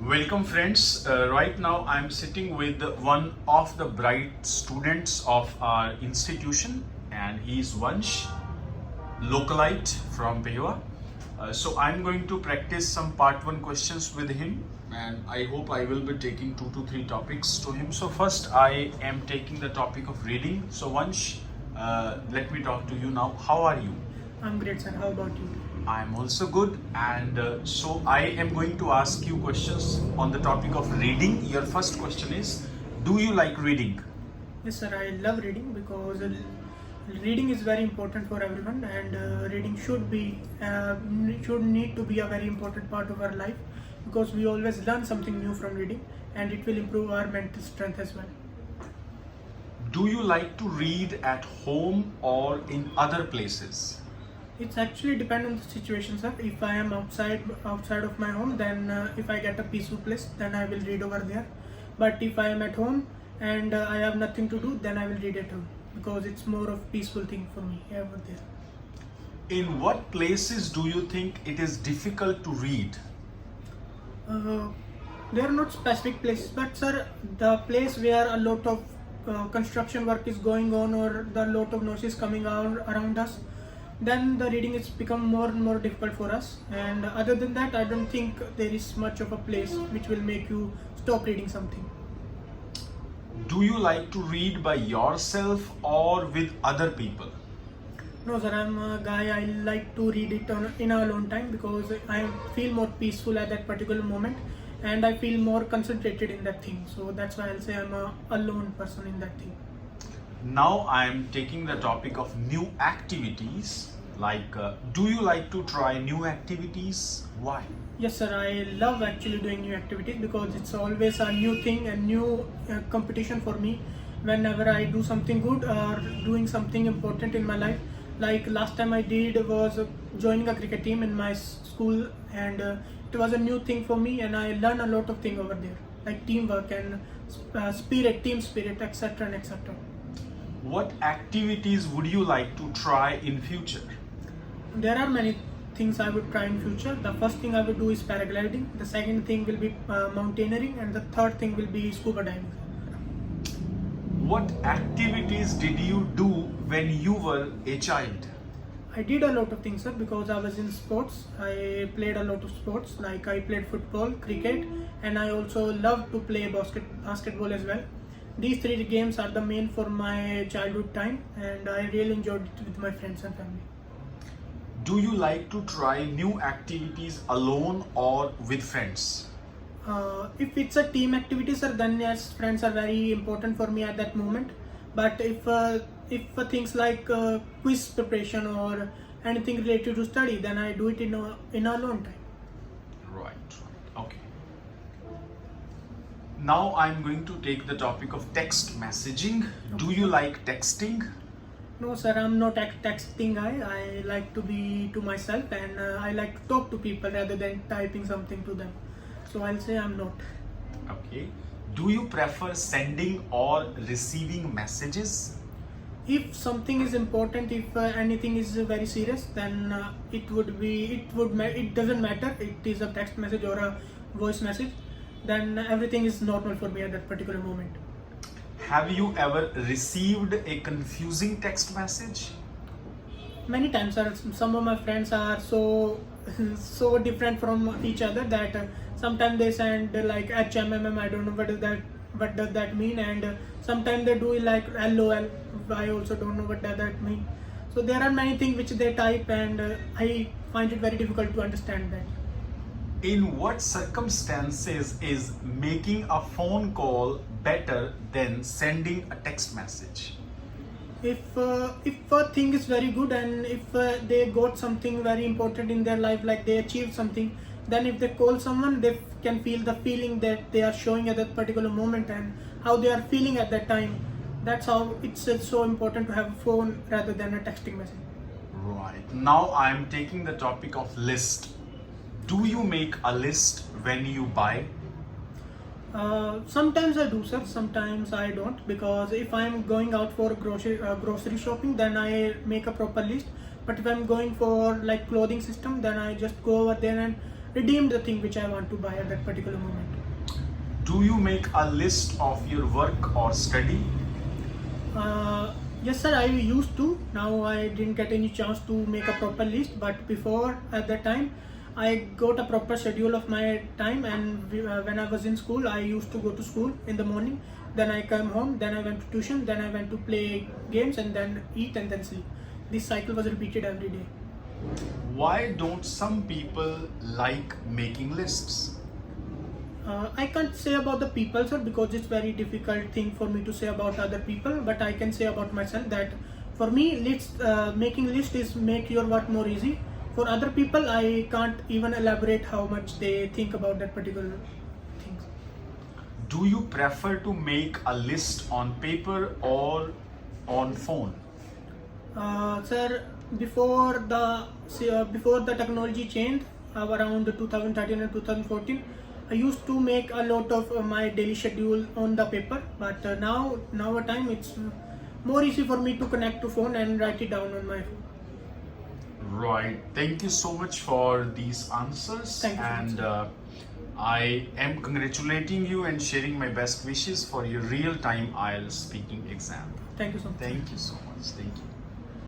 Welcome friends. Right now I'm sitting with one of the bright students of our institution, and he is Vansh, localite from Pewa. So I'm going to practice some part 1 questions with him, and I hope I will be taking 2 to 3 topics to him. So first I am taking the topic of reading. So Vansh, let me talk to you now. How are you? I'm great, sir. How about you? I'm also good, and so I am going to ask you questions on the topic of reading. Your first question is, do you like reading? Yes, sir. I love reading because reading is very important for everyone, and reading should need to be a very important part of our life because we always learn something new from reading, and it will improve our mental strength as well. Do you like to read at home or in other places? It's actually depend on the situation, sir. If I am outside of my home, then if I get a peaceful place, then I will read over there. But if I am at home and I have nothing to do, then I will read at home because it's more of peaceful thing for me over there. In what places do you think it is difficult to read? There are not specific places, but sir, the place where a lot of construction work is going on or the lot of noise is coming out around us, then the reading is become more and more difficult for us. And other than that, I don't think there is much of a place which will make you stop reading something. Do you like to read by yourself or with other people? No, sir, I'm a guy. I like to read it in a alone time because I feel more peaceful at that particular moment, and I feel more concentrated in that thing. So that's why I'll say I'm a alone person in that thing. Now I am taking the topic of new activities. Like, do you like to try new activities? Why? Yes, sir. I love actually doing new activities because it's always a new thing and new competition for me. Whenever I do something good or doing something important in my life, like last time I did was joining a cricket team in my school, and it was a new thing for me, and I learned a lot of things over there, like teamwork and team spirit, etc. and etc. What activities would you like to try in future? There are many things I would try in future. The first thing I would do is paragliding. The second thing will be mountaineering, and the third thing will be scuba diving. What activities did you do when you were a child? I did a lot of things, sir, because I was in sports. I played a lot of sports, like I played football, cricket, and I also loved to play basketball as well. These three games are the main for my childhood time, and I really enjoyed it with my friends and family. Do you like to try new activities alone or with friends? If it's a team activity, sir, then yes, friends are very important for me at that moment. But if things like quiz preparation or anything related to study, then I do it in a alone time. Right. Okay. Now I'm going to take the topic of text messaging. Do you like texting? No, sir, I'm not a texting guy. I like to be to myself, and I like to talk to people rather than typing something to them. So I'll say I'm not. Okay. Do you prefer sending or receiving messages? If something is important, if anything is very serious, then it doesn't matter. It is a text message or a voice message. Then everything is normal for me at that particular moment. Have you ever received a confusing text message? Many times, sir. Some of my friends are so so different from each other that sometimes they send like HMMM. I don't know what does that mean, and sometimes they do like LOL. I also don't know what does that mean. So there are many things which they type, and I find it very difficult to understand that. In what circumstances is making a phone call better than sending a text message? If a thing is very good, and if they got something very important in their life, like they achieved something, then if they call someone, they can feel the feeling that they are showing at that particular moment and how they are feeling at that time. That's how it's so important to have a phone rather than a texting message. Right. Now I'm taking the topic of list. Do you make a list when you buy? Sometimes I do, sir. Sometimes I don't, because if I'm going out for grocery shopping, then I make a proper list. But if I'm going for like clothing system, then I just go over there and redeem the thing which I want to buy at that particular moment. Do you make a list of your work or study? Yes sir, I used to. Now I didn't get any chance to make a proper list, but before at that time I got a proper schedule of my time, and when I was in school I used to go to school in the morning, then I come home, then I went to tuition, then I went to play games, and then eat and then sleep. This cycle was repeated every day. Why don't some people like making lists? I can't say about the people sir, because it's very difficult thing for me to say about other people, but I can say about myself that for me making list is make your work more easy. For other people I can't even elaborate how much they think about that particular thing. Do you prefer to make a list on paper or on phone? Sir, before the technology changed around 2013 and 2014, I used to make a lot of my daily schedule on the paper, but now a time it's more easy for me to connect to phone and write it down on my phone. Right. Thank you so much for these answers. Thank you so much, And sir. I am congratulating you and sharing my best wishes for your real-time IELTS speaking exam. Thank you so much. Thank you so much. Thank you.